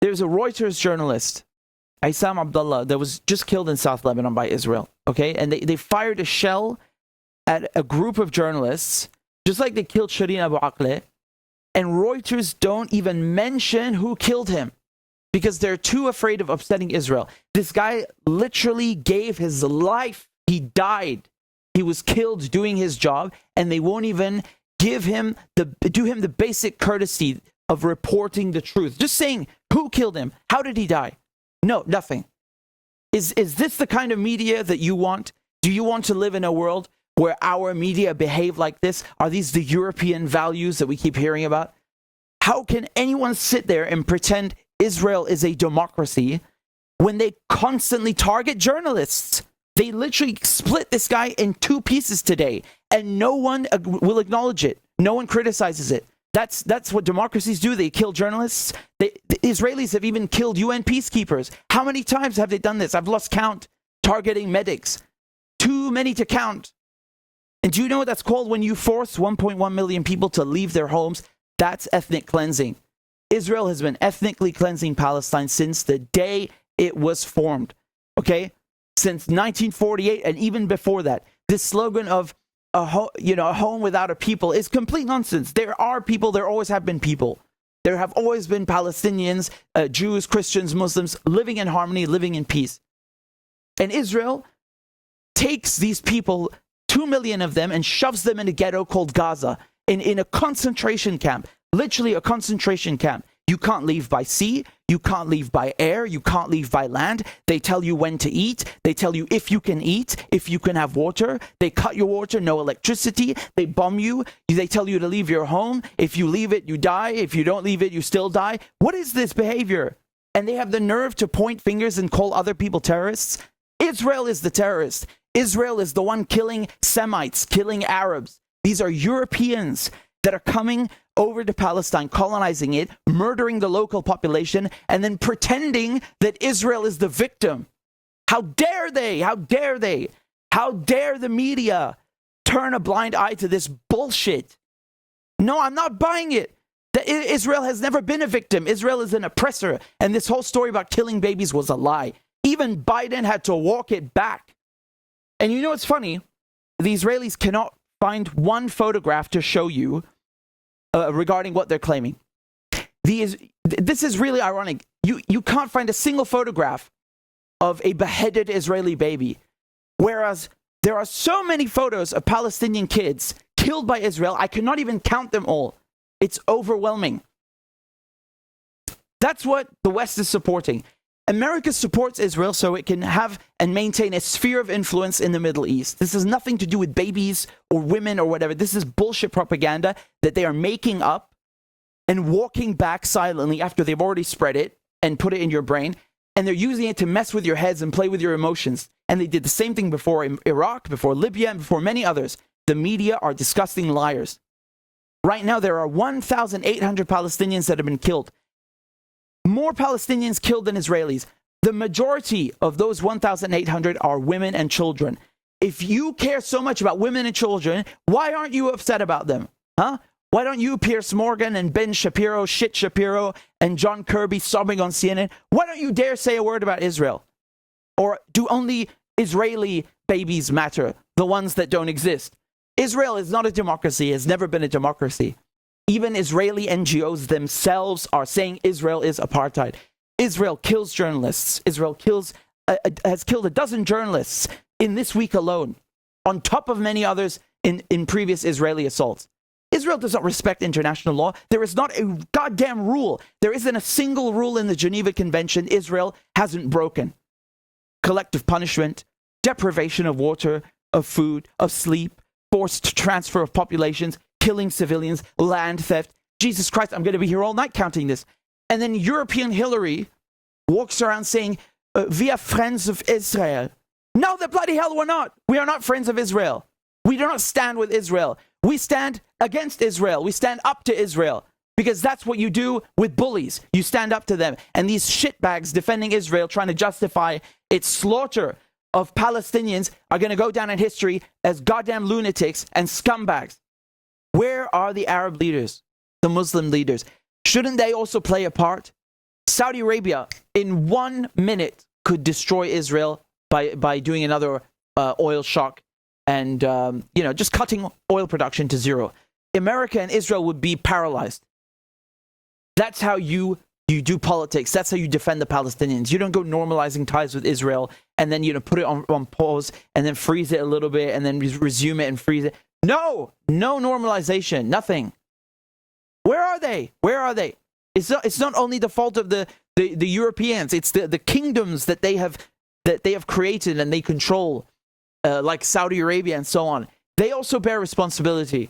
There's a Reuters journalist, Issam Abdullah, that was just killed in South Lebanon by Israel. Okay, and they fired a shell at a group of journalists, just like they killed Shireen Abu Akleh. And Reuters don't even mention who killed him because they're too afraid of upsetting Israel. This guy literally gave his life. He died. He was killed doing his job, and they won't even do him the basic courtesy of reporting the truth. Just saying who killed him, how did he die? No, nothing. Is this the kind of media that you want? Do you want to live in a world where our media behave like this? Are these the European values that we keep hearing about? How can anyone sit there and pretend Israel is a democracy when they constantly target journalists? They literally split this guy in two pieces today, and no one will acknowledge it. No one criticizes it. That's what democracies do. They kill journalists. The Israelis have even killed UN peacekeepers. How many times have they done this? I've lost count. Targeting medics. Too many to count. And do you know what that's called when you force 1.1 million people to leave their homes? That's ethnic cleansing. Israel has been ethnically cleansing Palestine since the day it was formed. Okay? Since 1948 and even before that. This slogan of a home without a people is complete nonsense. There are people, there always have been people. There have always been Palestinians, Jews, Christians, Muslims living in harmony, living in peace. And Israel takes these people, 2 million of them, and shoves them in a ghetto called Gaza, in a concentration camp, literally a concentration camp. You can't leave by sea, you can't leave by air, you can't leave by land. They tell you when to eat, they tell you if you can eat, if you can have water. They cut your water, no electricity, they bomb you, they tell you to leave your home. If you leave it, you die. If you don't leave it, you still die. What is this behavior? And they have the nerve to point fingers and call other people terrorists. Israel is the terrorist. Israel is the one killing Semites, killing Arabs. These are Europeans that are coming over to Palestine, colonizing it, murdering the local population, and then pretending that Israel is the victim. How dare they? How dare they? How dare the media turn a blind eye to this bullshit? No, I'm not buying it. Israel has never been a victim. Israel is an oppressor. And this whole story about killing babies was a lie. Even Biden had to walk it back. And you know what's funny? The Israelis cannot find one photograph to show you regarding what they're claiming. This is really ironic. You can't find a single photograph of a beheaded Israeli baby, whereas there are so many photos of Palestinian kids killed by Israel, I cannot even count them all. It's overwhelming. That's what the West is supporting. America supports Israel so it can have and maintain a sphere of influence in the Middle East. This has nothing to do with babies or women or whatever. This is bullshit propaganda that they are making up and walking back silently after they've already spread it and put it in your brain. And they're using it to mess with your heads and play with your emotions. And they did the same thing before in Iraq, before Libya, and before many others. The media are disgusting liars. Right now, there are 1,800 Palestinians that have been killed. More Palestinians killed than Israelis. The majority of those 1,800 are women and children. If you care so much about women and children, why aren't you upset about them? Huh? Why don't you, Piers Morgan and Ben Shapiro, Shit Shapiro, and John Kirby sobbing on CNN, why don't you dare say a word about Israel? Or do only Israeli babies matter, the ones that don't exist? Israel is not a democracy, has never been a democracy. Even Israeli NGOs themselves are saying Israel is apartheid. Israel kills journalists. Israel has killed a dozen journalists in this week alone, on top of many others in previous Israeli assaults. Israel does not respect international law. There is not a goddamn rule. There isn't a single rule in the Geneva Convention Israel hasn't broken. Collective punishment, deprivation of water, of food, of sleep, forced transfer of populations, killing civilians, land theft. Jesus Christ, I'm going to be here all night counting this. And then European Hillary walks around saying, we are friends of Israel. No, the bloody hell we're not. We are not friends of Israel. We do not stand with Israel. We stand against Israel. We stand up to Israel. Because that's what you do with bullies. You stand up to them. And these shitbags defending Israel, trying to justify its slaughter of Palestinians, are going to go down in history as goddamn lunatics and scumbags. Where are the Arab leaders, the Muslim leaders? Shouldn't they also play a part? Saudi Arabia, in 1 minute, could destroy Israel by doing another oil shock and just cutting oil production to zero. America and Israel would be paralyzed. That's how you do politics. That's how you defend the Palestinians. You don't go normalizing ties with Israel and then put it on pause and then freeze it a little bit and then resume it and freeze it. No normalization, nothing. Where are they? It's not only the fault of the Europeans. It's the kingdoms that they have created and they control, like Saudi Arabia and so on. They also bear responsibility.